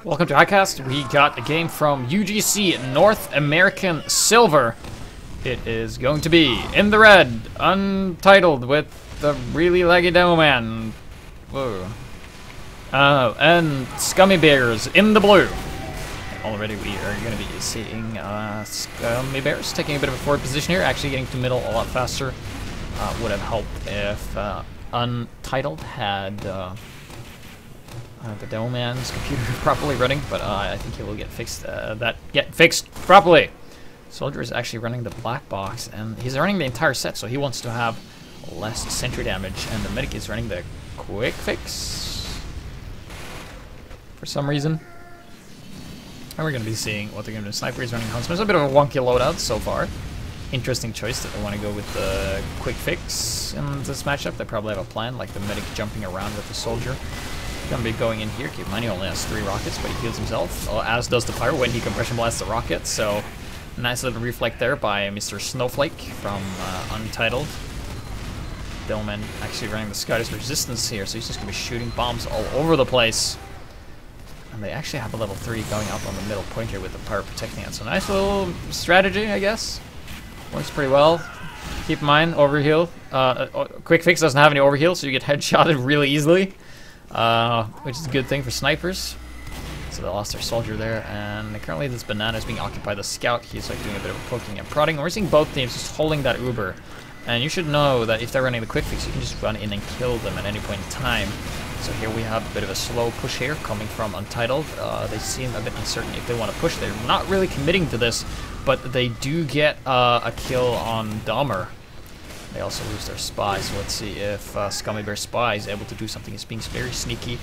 Welcome to Highcast. We got a game from UGC, North American Silver. It is going to be in the red, Untitled with the really laggy demo man. Whoa. And Scummy Bears in the blue. Already we are going to be seeing Scummy Bears taking a bit of a forward position here, actually getting to middle a lot faster. Would have helped if Untitled had the demo man's computer properly running, but I think he will get fixed. Get fixed properly. Soldier is actually running the black box, and he's running the entire set, so he wants to have less sentry damage. And the medic is running the quick fix for some reason. And we're going to be seeing what they're going to do. Sniper is running Huntsman. It's a bit of a wonky loadout so far. Interesting choice that they want to go with the quick fix in this matchup. They probably have a plan, like the medic jumping around with the soldier. Gonna be going in here. Keep in mind he only has 3 rockets, but he heals himself, as does the pyro when he compression blasts the rocket. So nice little reflect there by Mr. Snowflake from Untitled. Dillman actually running the Scottish resistance here, so he's just gonna be shooting bombs all over the place. And they actually have a level 3 going up on the middle point here with the pyro protecting it. So nice little strategy, I guess. Works pretty well. Keep in mind, overheal. Quick fix doesn't have any overheal, so you get headshotted really easily. Which is a good thing for snipers. So they lost their soldier there, and currently this banana is being occupied by the scout. He's like doing a bit of a poking and prodding. We're seeing both teams just holding that Uber, and you should know that if they're running the quick fix, you can just run in and kill them at any point in time. So here we have a bit of a slow push here coming from Untitled. They seem a bit uncertain if they want to push. They're not really committing to this, but they do get a kill on Dahmer. They also lose their spy, so let's see if Scummy Bear Spy is able to do something. He's being very sneaky.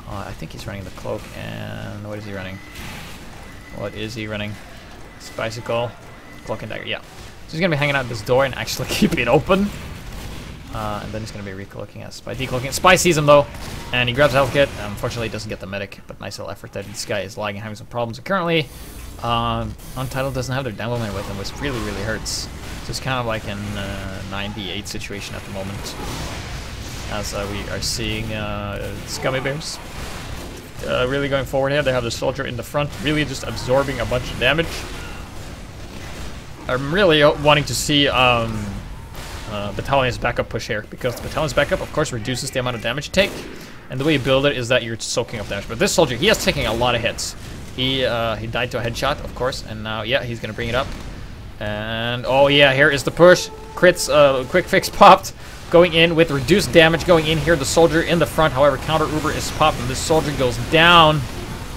I think he's running the cloak, and what is he running? What is he running? Bicycle, cloak and dagger, yeah. So he's going to be hanging out this door and actually keep it open. And then he's going to be recloaking at Spy, decloaking. Spy sees him though, and he grabs a health kit. Unfortunately, he doesn't get the medic, but nice little effort that this guy is lagging, having some problems. And currently, Untitled doesn't have their demo man with him, which really, really hurts. So it's kind of like an 98 situation at the moment, as we are seeing Scummy Bears really going forward here. They have the soldier in the front, really just absorbing a bunch of damage. I'm really wanting to see Battalion's backup push here, because the Battalion's backup, of course, reduces the amount of damage you take, and the way you build it is that you're soaking up damage. But this soldier, he is taking a lot of hits. He died to a headshot, of course, and now, yeah, he's going to bring it up. And, oh yeah, here is the push. Crits, quick fix popped. Going in with reduced damage. Going in here, the soldier in the front. However, counter Uber is popped, and this soldier goes down.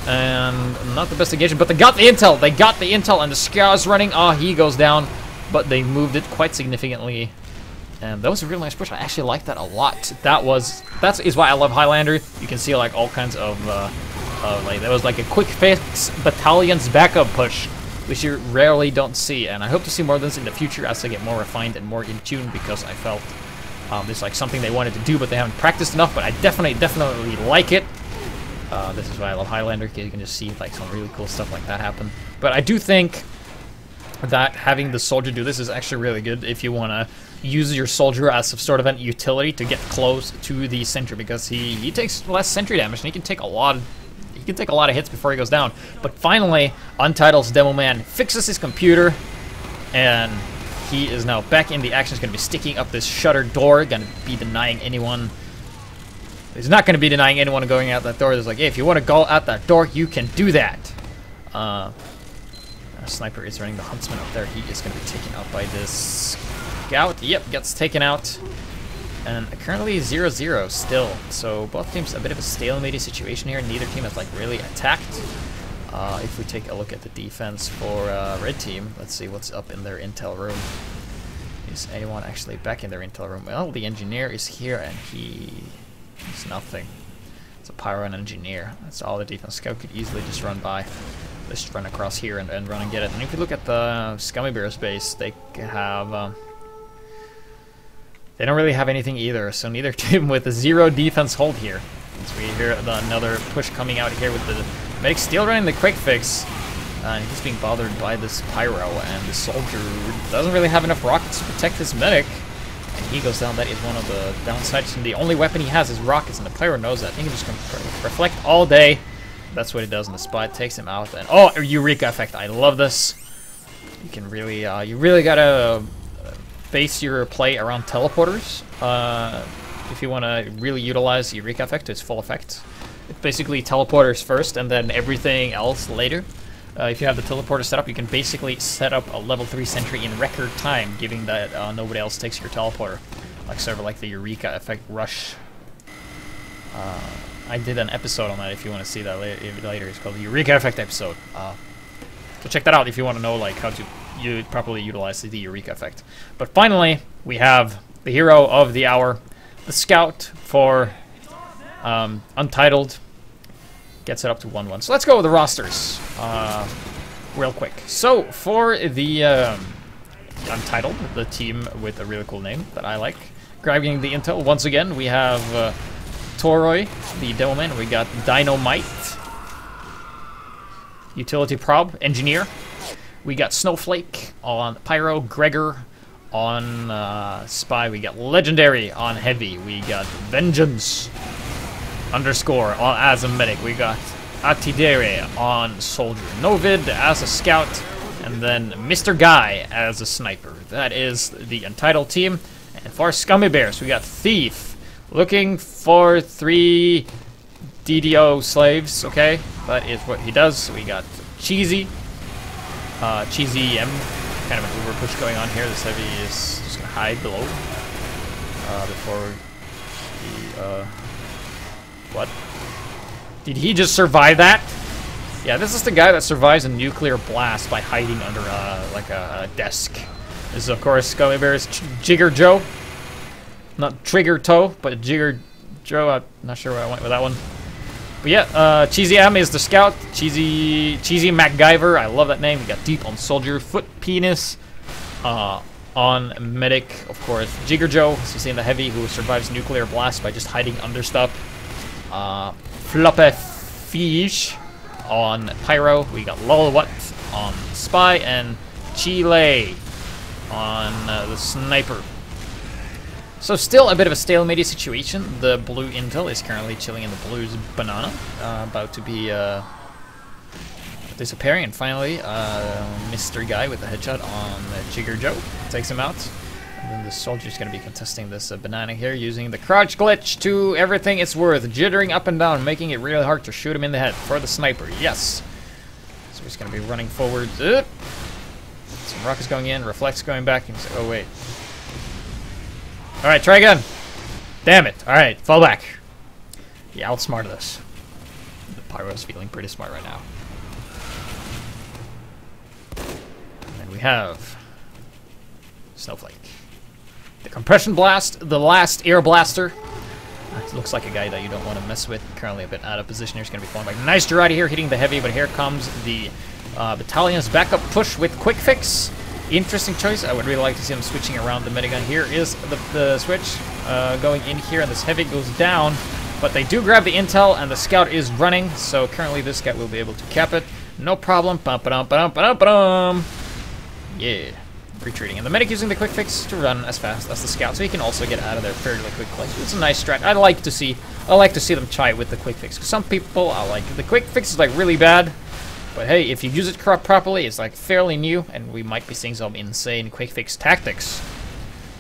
And not the best engagement, but they got the intel. They got the intel, and the scout is running. Oh, he goes down, but they moved it quite significantly. And that was a real nice push. I actually like that a lot. That is why I love Highlander. You can see like all kinds of like that was like a quick fix Battalion's backup push, which you rarely don't see, and I hope to see more of this in the future as they get more refined and more in tune, because I felt this is like something they wanted to do, but they haven't practiced enough. But I definitely like it. This is why I love Highlander, because you can just see like some really cool stuff like that happen. But I do think that having the soldier do this is actually really good if you want to use your soldier as sort of an utility to get close to the sentry, because he takes less sentry damage, and he can take a lot of hits before he goes down. But finally, Untitled's demo man fixes his computer, and he is now back in the action. He's going to be sticking up this shuttered door, going to be denying anyone. He's not going to be denying anyone going out that door. There's like, hey, if you want to go out that door, you can do that. Sniper is running the Huntsman up there. He is going to be taken out by this scout. Yep, gets taken out. And currently 0-0 still, so both teams a bit of a stalemate situation here. Neither team has like really attacked. If we take a look at the defense for red team, let's see what's up in their intel room. Is anyone actually back in their intel room? Well, the engineer is here, and he's nothing. It's a pyro and engineer. That's all the defense. Scout could easily just run by. Let's just run across here and run and get it. And if you look at the Scummy Bears base, they have. They don't really have anything either, so neither team with a 0 defense hold here. As we hear another push coming out here with the medic still running the quick fix. And he's being bothered by this pyro, and the soldier doesn't really have enough rockets to protect his medic. And he goes down. That is one of the downsides. And the only weapon he has is rockets, and the pyro knows that. He can just reflect all day. That's what it does in the spot. Takes him out. And oh, Eureka effect. I love this. You can really, you really gotta base your play around teleporters if you want to really utilize the Eureka effect to its full effect. It's basically teleporters first and then everything else later. If you have the teleporter set up, you can basically set up a level 3 sentry in record time, giving that nobody else takes your teleporter. Like sort of like the Eureka effect rush. I did an episode on that if you want to see that later. It's called the Eureka effect episode. So check that out if you want to know like how to properly utilize the Eureka effect. But finally, we have the hero of the hour, the scout for Untitled. Gets it up to 1-1. So let's go with the rosters real quick. So for the Untitled, the team with a really cool name that I like, grabbing the intel once again, we have Toroy, the Devilman. We got Dynamite, Utility Prob, Engineer. We got Snowflake on Pyro, Gregor on Spy. We got Legendary on Heavy. We got Vengeance _ on as a medic. We got Atidere on Soldier. Novid as a scout. And then Mr. Guy as a sniper. That is the Untitled team. And for Scummy Bears, we got Thief. Looking for 3 DDO slaves, okay? That is what he does. We got Cheesy. Cheesy M. Kind of an uber push going on here. This Heavy is just going to hide below. Before the... What? Did he just survive that? Yeah, this is the guy that survives a nuclear blast by hiding under like a desk. This is, of course, Scummy Bear's Jigger Joe. Not Trigger Toe, but Jigger Joe. I'm not sure where I went with that one. But yeah, Cheesy M is the scout. Cheesy MacGyver. I love that name. We got Deep on Soldier. Foot Penis on Medic, of course. Jigger Joe, as you see in the Heavy, who survives nuclear blast by just hiding under stuff. Floppe Fish on Pyro. We got Lolwat on Spy, and Chile on the Sniper. So still a bit of a stalemate situation. The blue intel is currently chilling in the blue's banana, about to be disappearing, and finally Mr. Guy with the headshot on Jigger Joe takes him out. And then the soldier's going to be contesting this banana here, using the crouch glitch to everything it's worth, jittering up and down, making it really hard to shoot him in the head for the sniper. Yes. So he's going to be running forward. Some rockets going in, reflex going back. And he's like, oh wait. All right, try again. Damn it. All right, fall back. Yeah, outsmarted us. The Pyro's feeling pretty smart right now. And we have Snowflake. The Compression Blast, the last Air Blaster. It looks like a guy that you don't want to mess with. Currently a bit out of position here. He's going to be falling back. Nice Girardi here, hitting the Heavy, but here comes the Battalion's backup push with Quick Fix. Interesting choice. I would really like to see him switching around the minigun. Here is the switch going in here, and this Heavy goes down. But they do grab the intel, and the scout is running. So currently this guy will be able to cap it. No problem. Yeah. Retreating, and the medic using the quick fix to run as fast as the scout, so he can also get out of there fairly quickly. It's a nice strat. I like to see them try with the quick fix, because some people are like, the quick fix is like really bad, but hey, if you use it properly, it's like fairly new, and we might be seeing some insane quick fix tactics.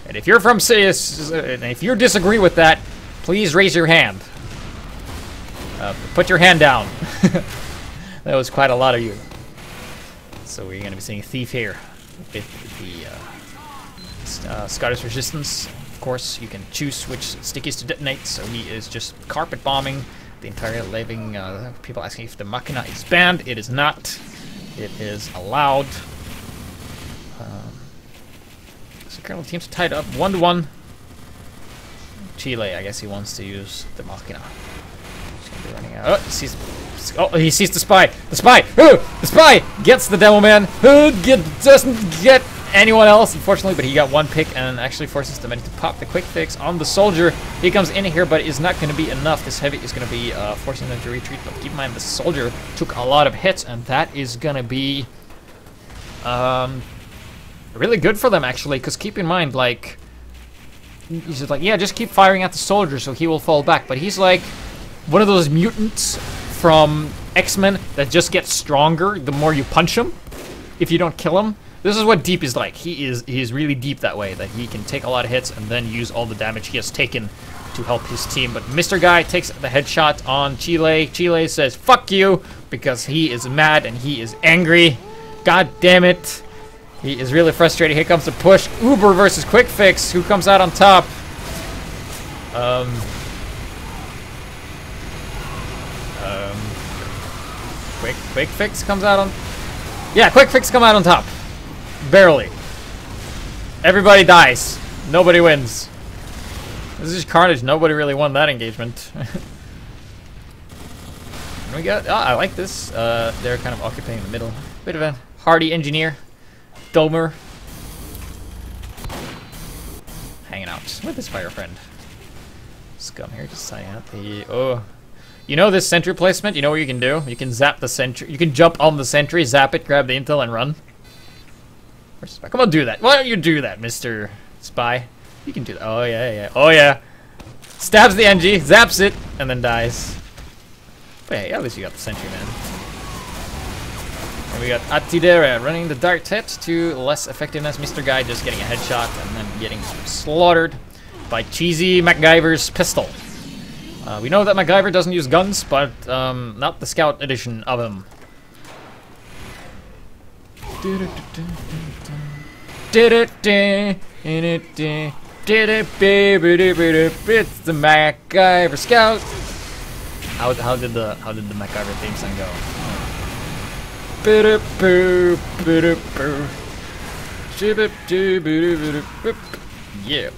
And if you're from CS, and if you disagree with that, please raise your hand. Put your hand down. That was quite a lot of you. So we're going to be seeing Thief here with the Scottish Resistance. Of course, you can choose which stickies to detonate, so he is just carpet bombing the entire living. People asking if the Machina is banned. It is not. It is allowed. So currently teams are tied up 1-1. Chile, I guess he wants to use the Machina. He's gonna be running out. Oh, he sees the Spy. The Spy! The Spy gets the Devilman. Doesn't get anyone else, unfortunately, but he got one pick and actually forces the medic to pop the quick fix on the soldier. He comes in here, but it's not going to be enough. This Heavy is going to be forcing them to retreat, but keep in mind the soldier took a lot of hits, and that is going to be really good for them, actually, because keep in mind, like, he's just like, yeah, just keep firing at the soldier so he will fall back, but he's like one of those mutants from X-Men that just gets stronger the more you punch him. If you don't kill him. This is what deep is like. He is really deep that way, that he can take a lot of hits and then use all the damage he has taken to help his team. But Mr. Guy takes the headshot on Chile. Chile says, fuck you, because he is mad and he is angry. God damn it. He is really frustrated. Here comes the push. Uber versus Quick Fix. Who comes out on top? Quick Fix comes out on... Yeah, Quick Fix come out on top. Barely. Everybody dies. Nobody wins. This is carnage. Nobody really won that engagement. We got... Oh, I like this. They're kind of occupying the middle. Bit of a hardy engineer. Domer. Hanging out with his fire friend. Scum here, just signing out the... Oh. You know this sentry placement? You know what you can do? You can zap the sentry. You can jump on the sentry, zap it, grab the intel, and run. Come on, do that. Why don't you do that, Mr. Spy? You can do that. Oh, yeah. Oh, yeah. Stabs the NG, zaps it, and then dies. But hey, at least you got the sentry, man. And we got Atidera running the dart hit to less effectiveness. Mr. Guy just getting a headshot and then getting slaughtered by cheesy MacGyver's pistol. We know that MacGyver doesn't use guns, but not the scout edition of him. It's the MacGyver scout. How did the MacGyver theme song go? Yeah.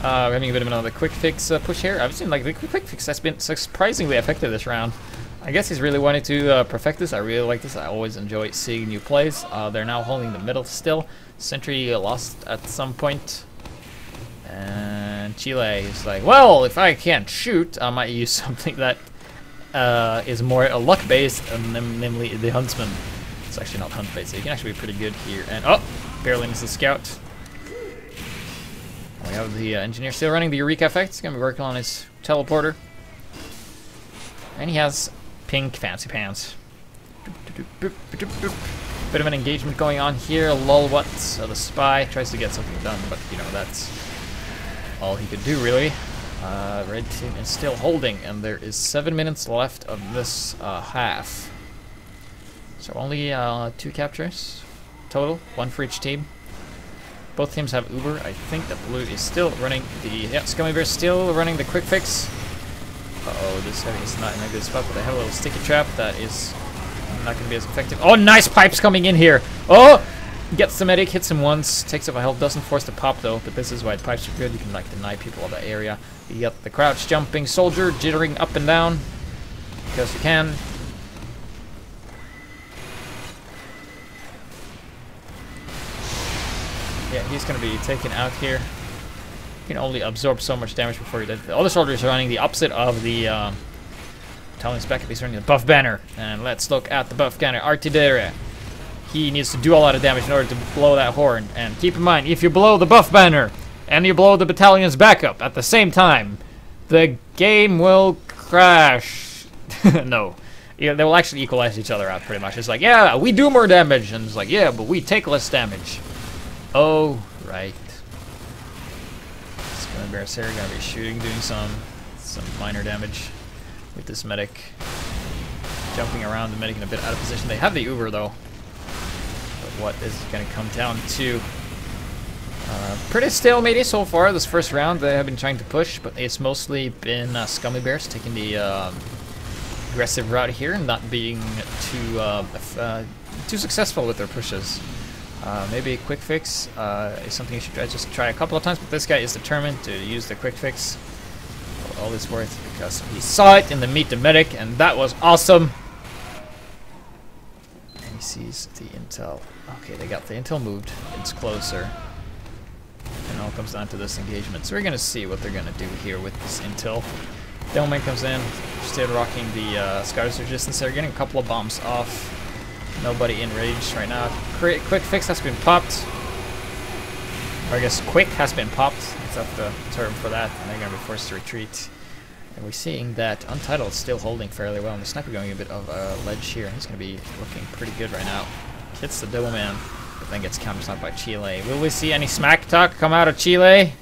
We're having a bit of another quick fix push here. I've seen like the quick fix has been surprisingly effective this round. I guess he's really wanted to perfect this. I really like this. I always enjoy seeing new plays. They're now holding the middle still. Sentry lost at some point. And Chile is like, well, if I can't shoot, I might use something that is more luck-based, namely the Huntsman. It's actually not hunt-based, so you can actually be pretty good here. And, oh, barely missed the scout. We have the engineer still running the Eureka effect. He's going to be working on his teleporter. And he has pink fancy pants. Bit of an engagement going on here. Lol, what? So the spy tries to get something done, but, you know, that's all he could do, really. Red team is still holding, and there is 7 minutes left of this half. So only 2 captures total, 1 for each team. Both teams have Uber. I think that blue is still running the... Yeah, Scummy Bear still running the quick fix. Uh-oh, this heavy is not in a good spot, but they have a little sticky trap that is not going to be as effective. Oh, nice pipes coming in here. Oh! Gets the medic, hits him once, takes up a health, doesn't force the pop though, but this is why pipes are good. You can like deny people of that area. You got the crouch jumping soldier jittering up and down because you can. Yeah, he's going to be taken out here. You can only absorb so much damage before you're dead. The other soldiers are running the opposite of the Italian's backup. He's running the buff banner. And let's look at the buff banner. Artilleria. He needs to do a lot of damage in order to blow that horn. And keep in mind, if you blow the buff banner and you blow the battalion's backup at the same time, the game will crash. No. Yeah, they will actually equalize each other out pretty much. It's like, yeah, we do more damage. And it's like, yeah, but we take less damage. Oh, right. Scummy Bears here gonna be shooting, doing some minor damage with this medic. Jumping around, the medic in a bit out of position. They have the Uber though. But what is it gonna come down to? Pretty stalemate so far this first round. They have been trying to push, but it's mostly been Scummy Bears taking the aggressive route here and not being too successful with their pushes. Maybe a quick fix is something you should just try a couple of times, but this guy is determined to use the quick fix for all it's worth because he saw it in the Meet the Medic, and that was awesome. And he sees the intel. Okay, they got the intel moved. It's closer. And it all comes down to this engagement. So we're going to see what they're going to do here with this intel. Delman comes in, still rocking the Scars resistance. They're getting a couple of bombs off. Nobody in range right now. Quick fix has been popped. Or I guess quick has been popped. That's the term for that. And they're going to be forced to retreat. And we're seeing that Untitled is still holding fairly well, and the sniper going a bit of a ledge here. He's going to be looking pretty good right now. Hits the Devil Man, but then gets counter-sniped by Chile. Will we see any smack talk come out of Chile?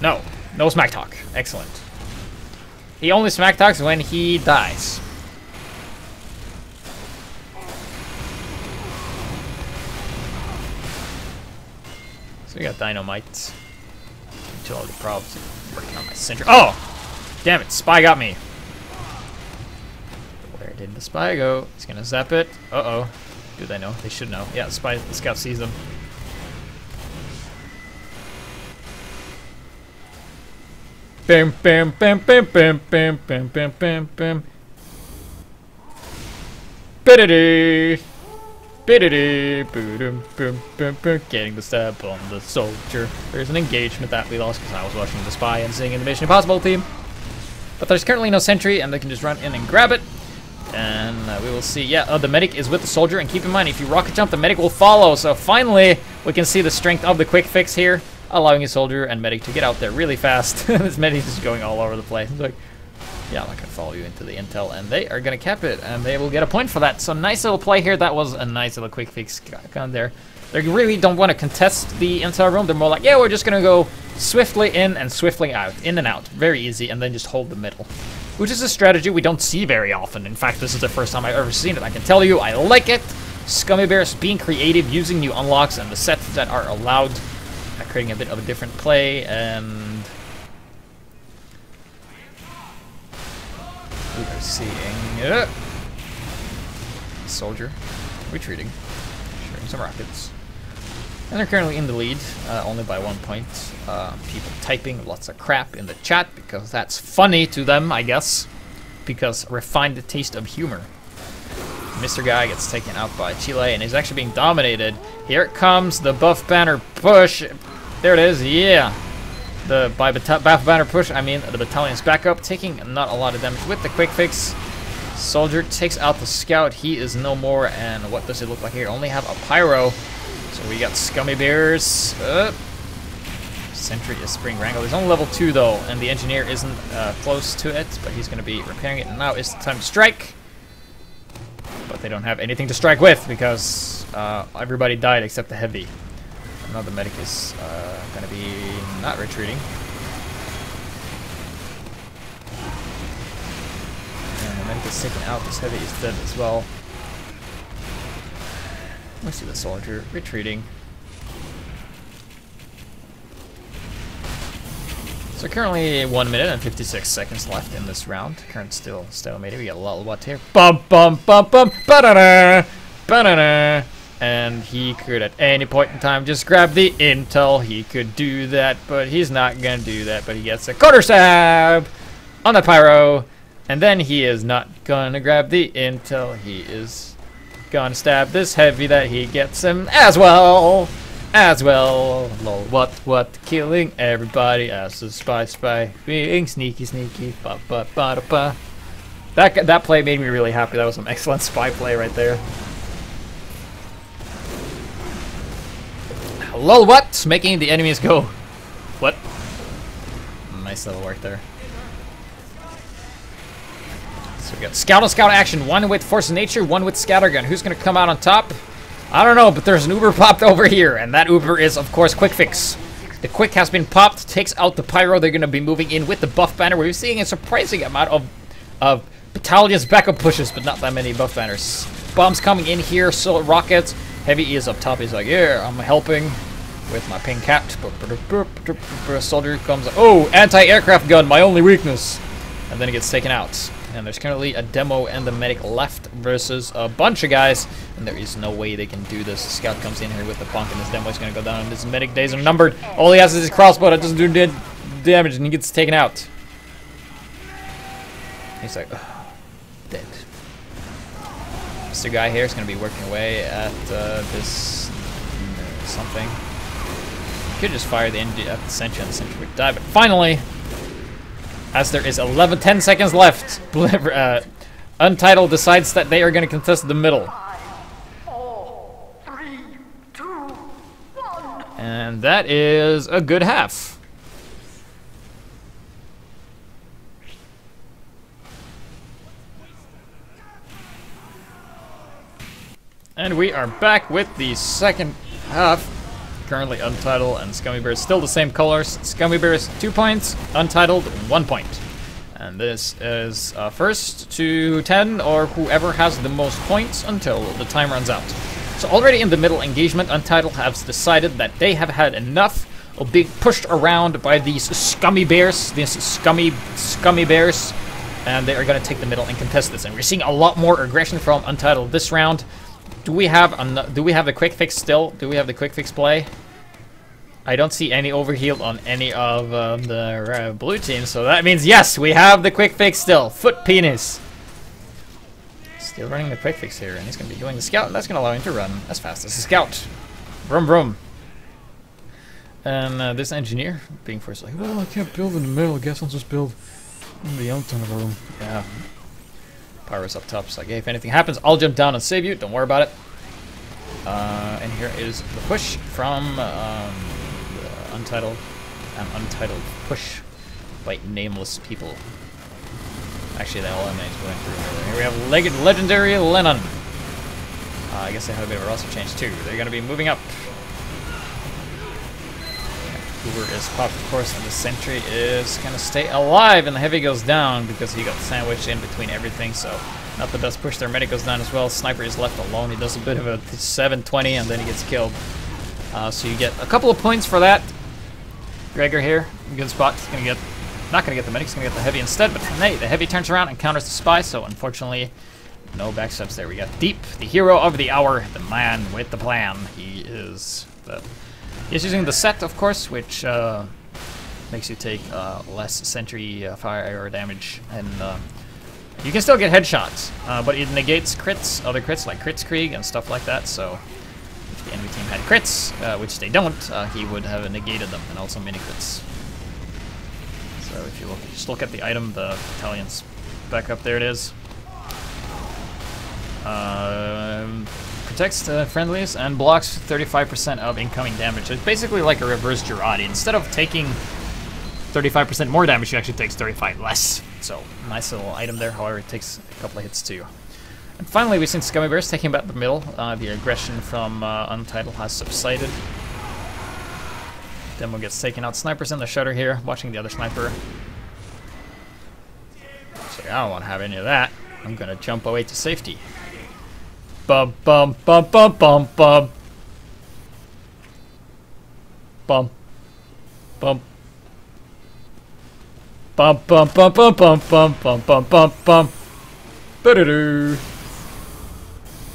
No. No smack talk. Excellent. He only smack talks when he dies. So we got dynamite. Until all the probs working on my center. Oh! Damn it, spy got me. Where did the spy go? He's gonna zap it. Uh-oh. Do they know? They should know. Yeah, the scout sees them. Bam, bam, bam, bam, bam, bam, bam, bam, bam, bam. Biddy, biddy, boom, boom, boom, boom. Getting the stab on the soldier. There's an engagement that we lost because I was watching the spy and seeing in the Mission Impossible team. But there's currently no sentry, and they can just run in and grab it. And we will see. Yeah, the medic is with the soldier, and keep in mind, if you rocket jump, the medic will follow. So finally, we can see the strength of the quick fix here, allowing a soldier and medic to get out there really fast. This medic is just going all over the place. It's like, yeah, I'm not gonna follow you into the intel, and they are gonna cap it, and they will get a point for that. So nice little play here. That was a nice little quick fix gun there. They really don't want to contest the intel room. They're more like, yeah, we're just gonna go swiftly in and swiftly out, in and out, very easy, and then just hold the middle, which is a strategy we don't see very often. In fact, this is the first time I've ever seen it. I can tell you, I like it. Scummy Bears being creative, using new unlocks and the sets that are allowed, creating a bit of a different play, and we are seeing soldier retreating, shooting some rockets, and they're currently in the lead, only by 1 point. People typing lots of crap in the chat because that's funny to them, I guess, because refined the taste of humor. Mr. Guy gets taken out by Chile and is actually being dominated. Here it comes, the buff banner push. There it is, yeah. By buff banner push, I mean the battalion's back up, taking not a lot of damage with the quick fix. Soldier takes out the scout. He is no more, and what does it look like here? Only have a pyro. So we got Scummy Bears. Sentry is Spring Wrangle. He's on level 2 though, and the engineer isn't close to it, but he's going to be repairing it. And now is the time to strike. But they don't have anything to strike with because everybody died except the heavy. Now the medic is going to be not retreating. And the medic is taken out. This heavy is dead as well. We see the soldier retreating. So currently 1 minute and 56 seconds left in this round. Current still stalemated. We got a lot of what here. Bum bum bum bum ba-da-da, ba-da-da. And he could at any point in time just grab the intel. He could do that, but he's not gonna do that. But he gets a quarter stab on the pyro, and then he is not gonna grab the intel. He is gonna stab this heavy that he gets him as well. Lol, what, killing everybody as a spy, being sneaky, ba. That play made me really happy. That was some excellent spy play right there. Lol, what? Making the enemies go. What? Nice little work there. So we got scout on scout action. One with Force of Nature, one with Scattergun. Who's gonna come out on top? I don't know, but there's an Uber popped over here, and that Uber is, of course, Quick Fix. The Quick has been popped, takes out the Pyro. They're going to be moving in with the buff banner. We're seeing a surprising amount of battalions backup pushes, but not that many buff banners. Bombs coming in here, so rockets. Heavy is up top. He's like, yeah, I'm helping with my pink hat. Soldier comes, oh, anti-aircraft gun, my only weakness. And then it gets taken out. And there's currently a demo and the medic left versus a bunch of guys. And there is no way they can do this. Scout comes in here with the punk, and this demo is going to go down. This medic days are numbered. All he has is his crossbow that doesn't do damage, and he gets taken out. He's like, oh, dead. Mr. Guy here is going to be working away at this something. He could just fire the engine at the sentry, and the sentry would die. But finally, as there is 10 seconds left, Untitled decides that they are going to contest the middle. 4, 3, 2, 1. And that is a good half. And we are back with the second half. Currently Untitled and Scummy Bears still the same colors. Scummy Bears 2 points, Untitled 1 point. And this is first to 10 or whoever has the most points until the time runs out. So already in the middle engagement, Untitled has decided that they have had enough of being pushed around by these Scummy Bears, scummy Bears, and they are going to take the middle and contest this. And we're seeing a lot more aggression from Untitled this round. Do we have the quick fix still? Do we have the quick fix play? I don't see any overheal on any of the blue team, so that means yes, we have the quick fix still. Foot penis. Still running the quick fix here, and he's going to be doing the scout, and that's going to allow him to run as fast as the scout. Vroom vroom. And this engineer being forced like, well, I can't build in the middle. I guess I'll just build in the outside room. Yeah. Pyro's up top. It's like, hey, if anything happens, I'll jump down and save you. Don't worry about it. And here is the push from the Untitled push by nameless people. Actually, they all names going through. Here we have legendary Lennon. I guess they have a bit of a roster change too. They're going to be moving up. Uber is popped, of course, and the sentry is going to stay alive, and the heavy goes down because he got sandwiched in between everything, so not the best push there. Medic goes down as well. Sniper is left alone. He does a bit of a 720, and then he gets killed. So you get a couple of points for that. Gregor here, good spot. He's going to get, not going to get the medic, he's going to get the heavy instead, but hey, the heavy turns around and counters the spy, so unfortunately, no backsteps there. We got Deep, the hero of the hour, the man with the plan. He is the... He's using the set, of course, which makes you take less sentry fire damage, and you can still get headshots, but it negates crits, other crits like Crits Krieg and stuff like that, so if the enemy team had crits, which they don't, he would have negated them, and also mini crits. So if you just look at the item, the battalion's back up, there it is. Protects the friendlies and blocks 35% of incoming damage. It's basically like a reverse Girardi. Instead of taking 35% more damage, she actually takes 35 less. So, nice little item there. However, it takes a couple of hits too. And finally, we've seen Scummy Bears taking back the middle. The aggression from Untitled has subsided. Demo gets taken out. Sniper's in the shutter here, watching the other sniper. So, I don't want to have any of that. I'm going to jump away to safety. Bum bum bum bum bum bum bum bum bum bum bum bum bum bum bum bum bum bum ba-da-doo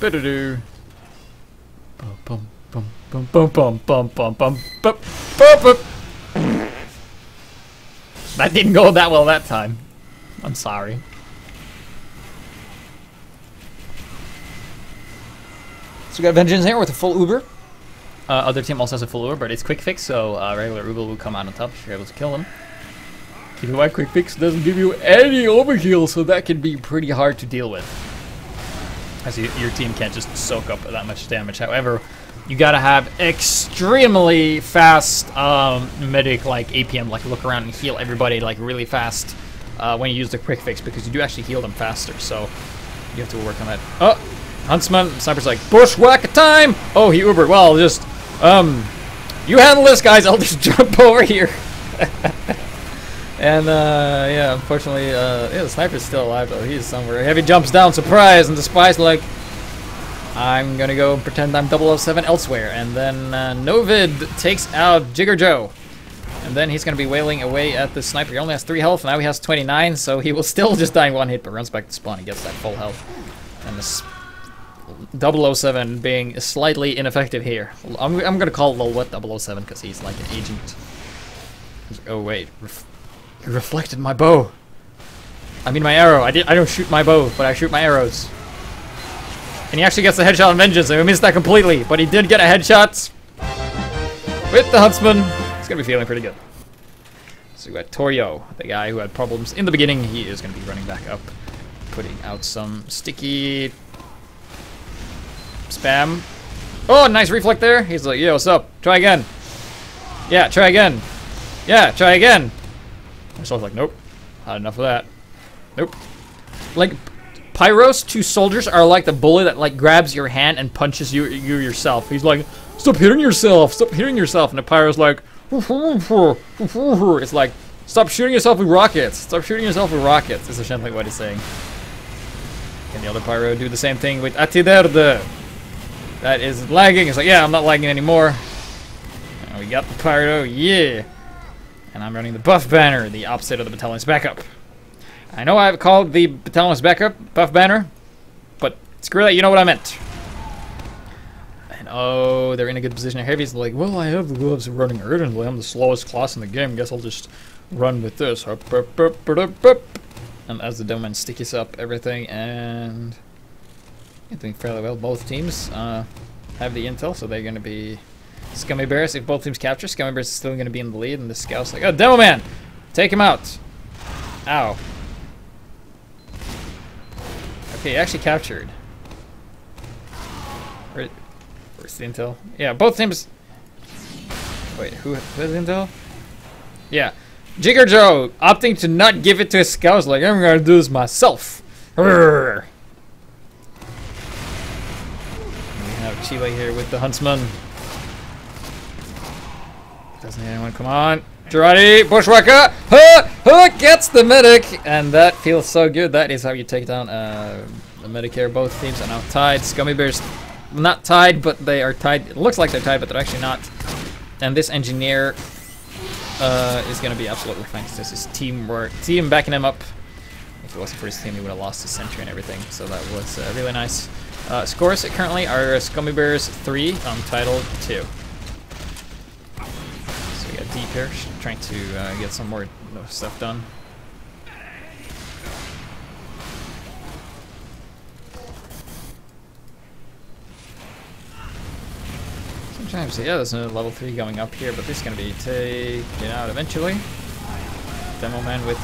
ba-da-doo bum bum bum bum bum bum bum bum bum bum. That didn't go that well that time. I'm sorry. So we got Vengeance here with a full Uber. Other team also has a full Uber, but it's quick fix, so regular Uber will come out on top if you're able to kill them. Keep in mind, quick fix doesn't give you any overheal, so that can be pretty hard to deal with. As your team can't just soak up that much damage. However, you gotta have extremely fast medic, like APM, like look around and heal everybody like really fast when you use the quick fix, because you do actually heal them faster. So you have to work on that. Oh. Huntsman, Sniper's like, bushwhack time! Oh, he Ubered. Well, just, you handle this, guys. I'll just jump over here. And, yeah, unfortunately, yeah, the Sniper's still alive, though. He's somewhere. Heavy jumps down, surprise, and the spy's like, I'm gonna go pretend I'm 007 elsewhere. And then, Novid takes out Jigger Joe. And then he's gonna be wailing away at the Sniper. He only has 3 health, now he has 29, so he will still just die in 1 hit, but runs back to spawn and gets that full health. And this 007 being slightly ineffective here. I'm gonna call Lolwet 007 because he's like an agent. Oh wait, he reflected my bow. I mean my arrow. I don't shoot my bow, but I shoot my arrows. And he actually gets a headshot on Vengeance. I missed that completely, but he did get a headshot with the Huntsman. He's gonna be feeling pretty good. So we got Torio, the guy who had problems in the beginning. He is gonna be running back up, putting out some sticky spam. Oh, nice reflect there. He's like, yo, what's up? Try again. Yeah, try again. Yeah, try again. I was like, nope. Not enough of that. Nope. Like, Pyro's 2 soldiers are like the bully that like grabs your hand and punches you yourself. He's like, stop hitting yourself, stop hitting yourself. And the Pyro's like, it's like, stop shooting yourself with rockets, stop shooting yourself with rockets. Is essentially what he's saying. Can the other Pyro do the same thing with Untitled? That is lagging. It's like, yeah, I'm not lagging anymore. And we got the Pyro, yeah. And I'm running the buff banner, the opposite of the battalion's backup. I know I've called the battalion's backup buff banner, but screw that, you know what I meant. And oh, they're in a good position. Heavy's like, well, I have the gloves running urgently. I'm the slowest class in the game. Guess I'll just run with this. And as the Doman stickies up everything, and I think fairly well. Both teams have the intel, so they're going to be Scummy Bears. If both teams capture, Scummy Bears is still going to be in the lead, and the Scout's like, oh, Demo Man! Take him out! Ow. Okay, he actually captured. Where's the intel? Yeah, both teams... Wait, who has intel? Yeah. Jigger Joe opting to not give it to his scouts, like, I'm gonna do this myself. Urgh. We have Chile here with the Huntsman. Doesn't anyone come on? Girardi, Bushwhacker, gets the medic, and that feels so good. That is how you take down the medic here. Both teams are now tied. Scummy Bears not tied, but they are tied. It looks like they're tied, but they're actually not. And this engineer is going to be absolutely fine. This is teamwork, team backing him up. If it wasn't for his team, he would have lost his sentry and everything. So that was really nice. Scores currently are Scummy Bears 3, Untitled 2. So we got Deep here, trying to get some more stuff done. Sometimes, yeah, there's another level 3 going up here, but this is going to be taken out eventually. Demo Man with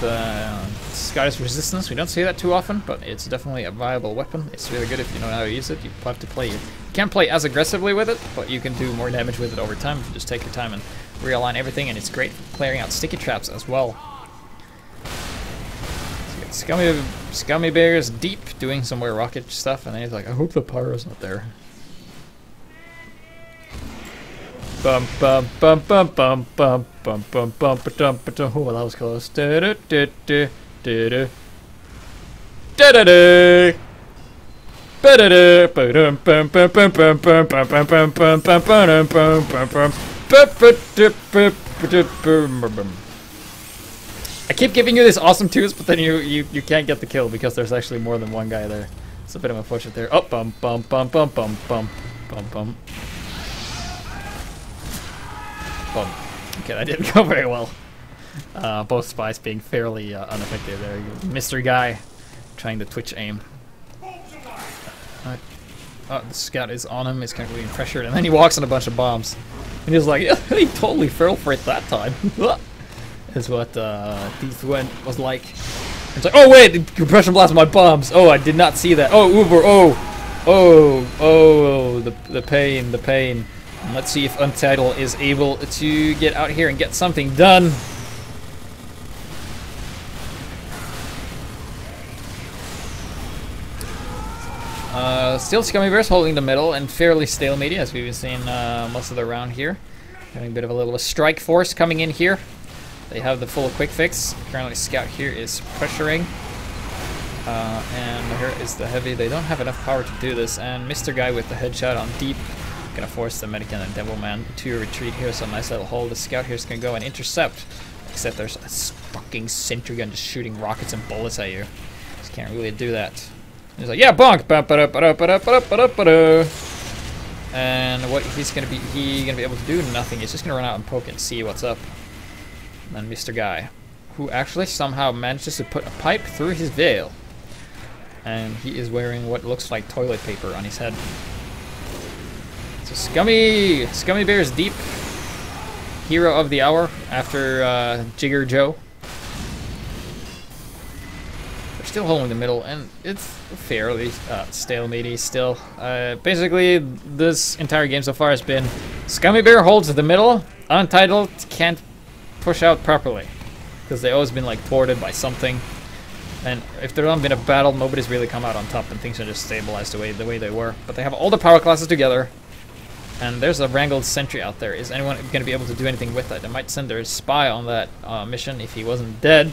Scottish Resistance. We don't see that too often, but it's definitely a viable weapon. It's really good if you know how to use it. You have to play. You can't play as aggressively with it, but you can do more damage with it over time if you just take your time and realign everything, and it's great for clearing out sticky traps as well. So you got Scummy Bears deep doing some more rocket stuff, and then he's like, I hope the Pyro's not there. Bum bum bum bum bum bum bum bum bum bum bum. Oh, that was close. Da da da da da da da da da. Ba-da-da, ba-dum, bum, bum, bum, bum, bum, bum, bum, bum, bum, bum, bum, bum, bum, bum. I keep giving you these awesome twos, but then you can't get the kill because there's actually more than one guy there. It's a bit of a fortune there. Oh, bum bum bum bum bum bum bum bum. Boom. Okay, that didn't go very well. Both spies being fairly unaffected there. Mr. Guy trying to twitch aim. The scout is on him. He's kind of being pressured, and then he walks on a bunch of bombs. And he's like, yeah, he totally fell for it that time. Is what Thief was like. It's like, oh wait, compression blast my bombs. Oh, I did not see that. Oh, Uber. Oh, the pain, the pain. And let's see if Untitled is able to get out here and get something done. Still Scummy Bears holding the middle and fairly stalemate as we've been seeing most of the round here. Having a bit of a little strike force coming in here. They have the full quick fix. Currently Scout here is pressuring. And here is the heavy. They don't have enough power to do this. And Mr. Guy with the headshot on deep. Gonna force the Medic and the Devil Man to retreat here. So nice little hold. The Scout here is gonna go and intercept. Except there's a fucking sentry gun just shooting rockets and bullets at you. Just can't really do that. He's like, yeah, bonk! And what he's gonna be able to do? Nothing. He's just gonna run out and poke and see what's up. And then Mr. Guy, who actually somehow manages to put a pipe through his veil. And he is wearing what looks like toilet paper on his head. So Scummy Bears deep. Hero of the hour after Jigger Joe. They're still holding the middle, and it's fairly stalemate still. Basically, this entire game so far has been Scummy Bear holds the middle, Untitled can't push out properly because they've always been like thwarted by something. And if there hadn't been a battle, nobody's really come out on top, and things are just stabilized the way they were. But they have all the power classes together, and there's a wrangled sentry out there. Is anyone going to be able to do anything with that? They might send their spy on that mission if he wasn't dead.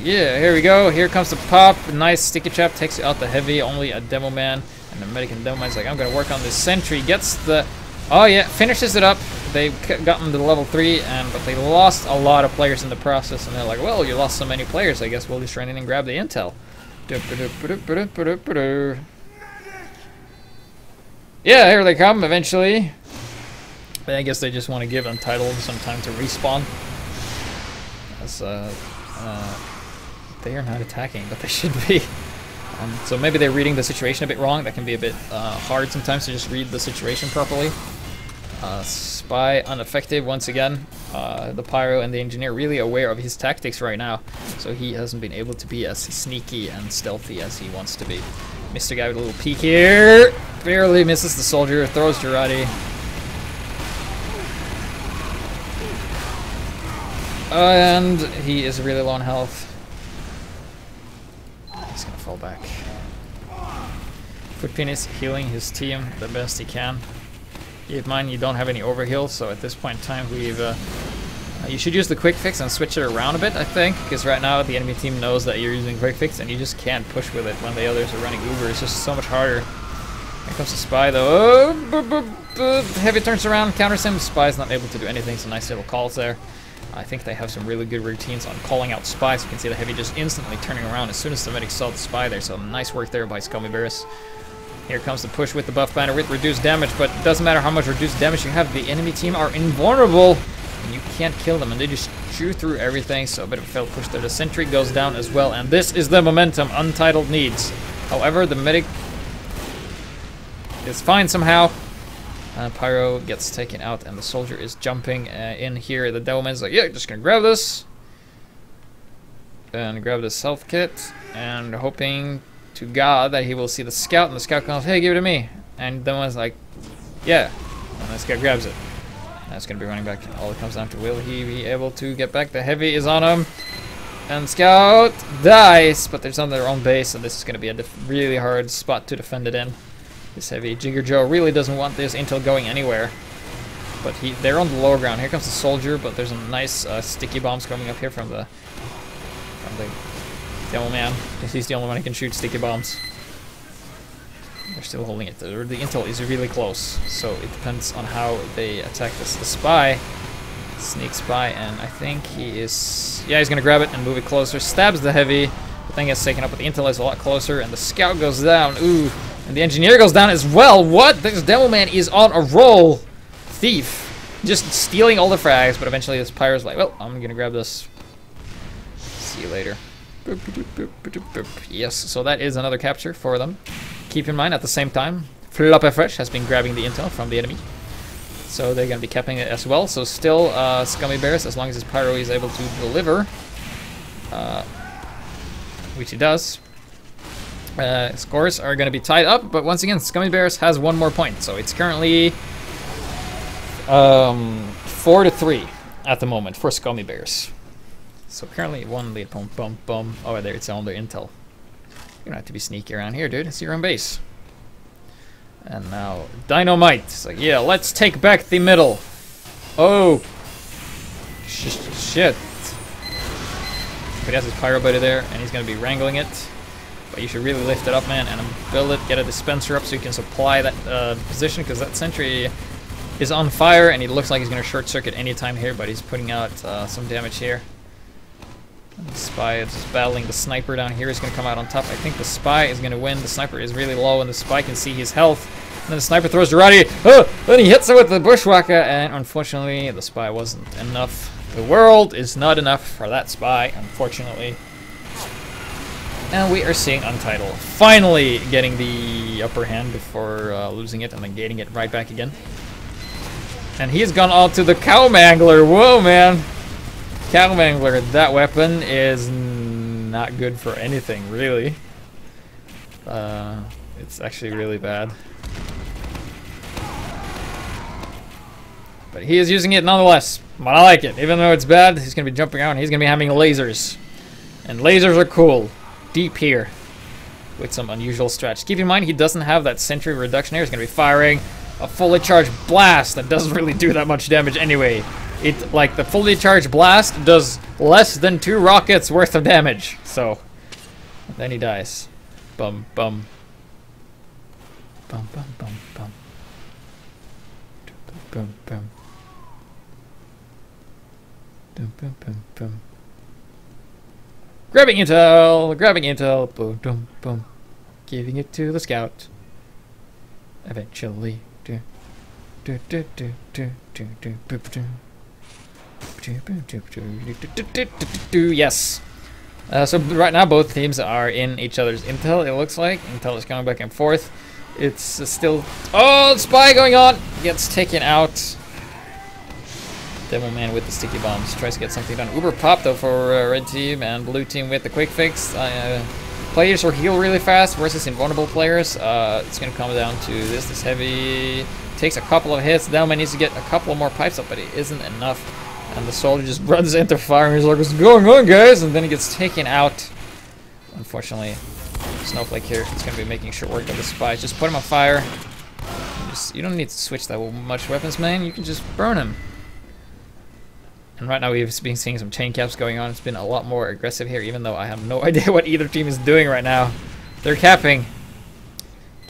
Yeah, here we go. Here comes the pop. Nice sticky trap takes out the heavy. Only a demo man, and the medic and demo man's like, I'm going to work on this sentry. Gets the... Oh yeah, finishes it up. They got him to level 3, but they lost a lot of players in the process, and they're like, well, you lost so many players, I guess we'll just run in and grab the intel. Yeah, here they come, eventually. I guess they just want to give Untitled some time to respawn. As, they are not attacking, but they should be. So maybe they're reading the situation a bit wrong. That can be a bit hard sometimes to just read the situation properly. Spy ineffective once again. The pyro and the engineer really aware of his tactics right now, so he hasn't been able to be as sneaky and stealthy as he wants to be. Mr. Guy with a little peek here. Barely misses the soldier, throws Girardi. And he is really low on health. He's gonna fall back. Footpin is healing his team the best he can. Keep in mind you don't have any overheal, so at this point in time we've you should use the quick fix and switch it around a bit, I think, because right now the enemy team knows that you're using quick fix and you just can't push with it when the others are running Uber. It's just so much harder. Here comes the spy though. Oh, heavy turns around, counters him. Spy's not able to do anything, so nice little calls there. I think they have some really good routines on calling out spies. You can see the heavy just instantly turning around as soon as the medic saw the spy there, so nice work there by Scummy. Here comes the push with the buff banner with reduced damage, but it doesn't matter how much reduced damage you have, the enemy team are invulnerable, and you can't kill them, and they just chew through everything, so a bit of a failed push there. The sentry goes down as well, and this is the momentum Untitled needs. However, the medic is fine somehow. Pyro gets taken out, and the soldier is jumping in here. The devilman's like, yeah, just gonna grab this. And grab this health kit, and hoping to God that he will see the scout, and the scout goes, hey, give it to me. And then one's like, yeah. And this guy grabs it. That's gonna be running back. All it comes down to, will he be able to get back? The heavy is on him. And scout dies, but they're on their own base, and this is gonna be a really hard spot to defend it in. This heavy Jigger Joe really doesn't want this intel going anywhere. But they're on the lower ground. Here comes the soldier, but there's some nice sticky bombs coming up here from the demo man. He's the only one who can shoot sticky bombs. They're still holding it. The intel is really close, so it depends on how they attack this. The spy, sneak spy, and I think he is... Yeah, he's gonna grab it and move it closer. Stabs the heavy. The thing gets taken up, but the intel is a lot closer, and the scout goes down. Ooh. And the engineer goes down as well. What? This demo man is on a roll. Thief. Just stealing all the frags, but eventually this pyro's like, well, I'm gonna grab this. See you later. Boop, boop, boop, boop, boop. Yes, so that is another capture for them. Keep in mind, at the same time, Floppy Fresh has been grabbing the intel from the enemy. So they're gonna be capping it as well. So still Scummy Bears, as long as his pyro is able to deliver. Which he does. Scores are going to be tied up, but once again, Scummy Bears has one more point, so it's currently 4-3 at the moment for Scummy Bears. So currently one lead. Boom, boom, boom. Oh, there it's on their intel. You don't have to be sneaky around here, dude. It's your own base. And now Dynamite. It's like, yeah, let's take back the middle. Oh, shit. But he has his pyro buddy there, and he's going to be wrangling it. But you should really lift it up, man, and build it, get a dispenser up so you can supply that position, because that sentry is on fire, and he looks like he's going to short circuit anytime here, but he's putting out some damage here. And the spy is just battling the sniper down here. He's going to come out on top. I think the spy is going to win. The sniper is really low, and the spy can see his health. And then the sniper throws Girardi. Oh, then he hits it with the bushwhacker, and unfortunately, the spy wasn't enough. The world is not enough for that spy, unfortunately. And we are seeing Untitled finally getting the upper hand before losing it and then gaining it right back again. And he's gone all to the Cow Mangler. Whoa, man. Cow Mangler, that weapon is not good for anything, really. It's actually really bad. But he is using it nonetheless. But I like it. Even though it's bad, he's going to be jumping out and he's going to be having lasers. And lasers are cool. Deep here. With some unusual stretch. Keep in mind he doesn't have that sentry reduction here. He's going to be firing a fully charged blast that doesn't really do that much damage anyway. It, like, the fully charged blast does less than 2 rockets worth of damage. So, then he dies. Bum, bum. Bum, bum, bum, bum. Bum, bum. Bum, bum, bum, bum. Grabbing intel, boom, boom, boom. Giving it to the scout. Eventually. Yes. So right now both teams are in each other's intel, it looks like. Intel is going back and forth. It's still... Oh, spy going on! Gets taken out. Devil Man with the sticky bombs tries to get something done. Uber pop though for red team and blue team with the quick fix. Players who heal really fast versus invulnerable players. It's gonna come down to this. This heavy takes a couple of hits. Devil Man needs to get a couple more pipes up, but it isn't enough. And the soldier just runs into fire. He's like, "What's going on, guys?" And then he gets taken out. Unfortunately, Snowflake here is gonna be making short work of the spies. Just put him on fire. You don't need to switch that much weapons, man. You can just burn him. And right now we've been seeing some chain caps going on. It's been a lot more aggressive here, even though I have no idea what either team is doing right now. They're capping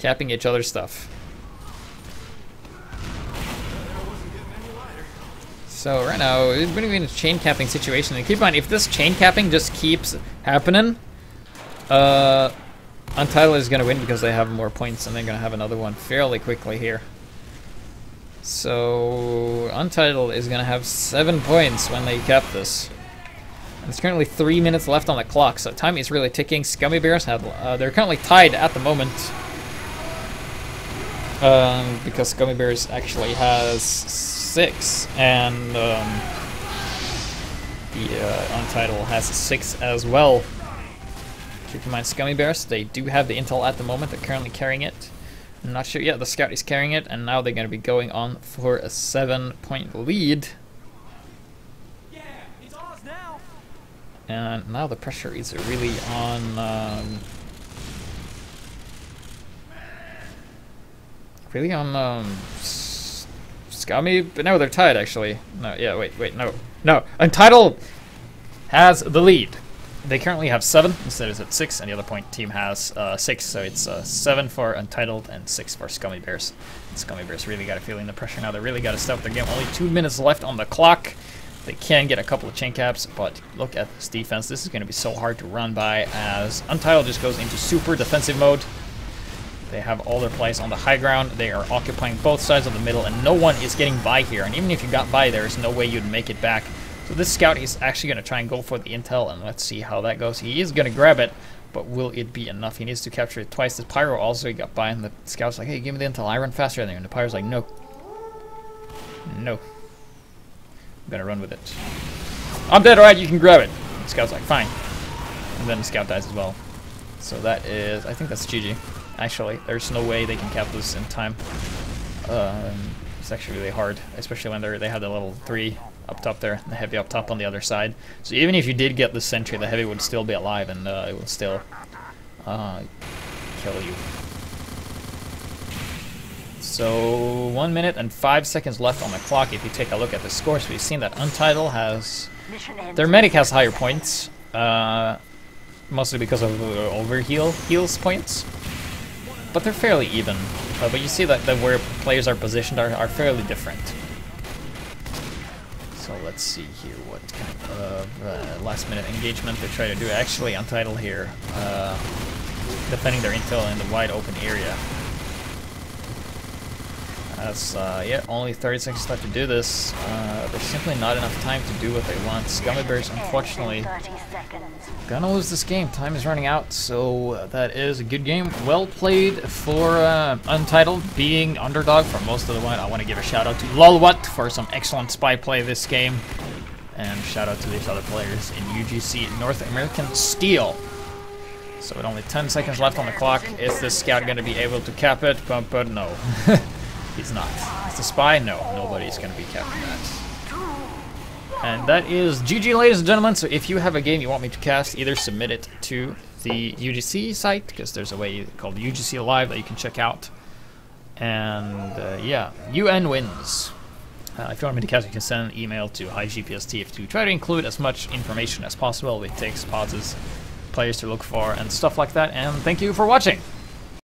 each other's stuff. So right now we're going to be in a chain capping situation. And keep in mind, if this chain capping just keeps happening, Untitled is going to win because they have more points, and they're going to have another one fairly quickly here. So Untitled is going to have 7 points when they cap this. And there's currently 3 minutes left on the clock, so time is really ticking. Scummy Bears have they're currently tied at the moment. Because Scummy Bears actually has 6, and the Untitled has 6 as well. Keep in mind, Scummy Bears, they do have the intel at the moment. They're currently carrying it. I'm not sure. Yeah, the scout is carrying it, and now they're going to be going on for a 7-point lead. Yeah, it's ours now. And now the pressure is really on. Scummy, but no, they're tied actually. No, yeah, wait, no. Untitled has the lead. They currently have 7 instead of 6, and the other point team has 6, so it's 7 for Untitled and 6 for Scummy Bears. And Scummy Bears really got to feel in the pressure now. They really got to stop their game. Only 2 minutes left on the clock. They can get a couple of chain caps, but look at this defense. This is going to be so hard to run by as Untitled just goes into super defensive mode. They have all their plays on the high ground. They are occupying both sides of the middle, and no one is getting by here. And even if you got by, there is no way you'd make it back. So this scout is actually going to try and go for the intel, and let's see how that goes. He is going to grab it, but will it be enough? He needs to capture it twice. The Pyro also he got by, and the scout's like, "Hey, give me the intel. I run faster than you." And the Pyro's like, "No. No. I'm going to run with it. I'm dead, alright, you can grab it." And the scout's like, "Fine." And then the scout dies as well. So that is, I think that's GG. Actually, there's no way they can cap this in time. It's actually really hard, especially when they have the level 3 up top there, the heavy up top on the other side. So even if you did get the sentry, the heavy would still be alive, and it would still kill you. So 1 minute and 5 seconds left on the clock. If you take a look at the scores, we've seen that Untitled has their medic has higher points, mostly because of heals points, but they're fairly even. But you see that where players are positioned are fairly different. So let's see here what kind of last minute engagement they try to do. Actually, Untitled here, defending their intel in the wide open area. As yeah, only 30 seconds left to do this. There's simply not enough time to do what they want. Scummy Bears, unfortunately, gonna lose this game. Time is running out, so that is a good game. Well played for Untitled, being underdog for most of the one. I want to give a shout out to Lolwat for some excellent spy play this game, and shout out to these other players in UGC North American Steel. So with only 10 seconds left on the clock, is this scout going to be able to cap it? But no. He's not. Is the spy? No, nobody's going to be capping that. And that is GG, ladies and gentlemen. So if you have a game you want me to cast, either submit it to the UGC site, because there's a way called UGC Live that you can check out. And yeah, UN wins. If you want me to cast, you can send an email to high-GPSTF to try to include as much information as possible. It takes pauses, players to look for, and stuff like that. And thank you for watching.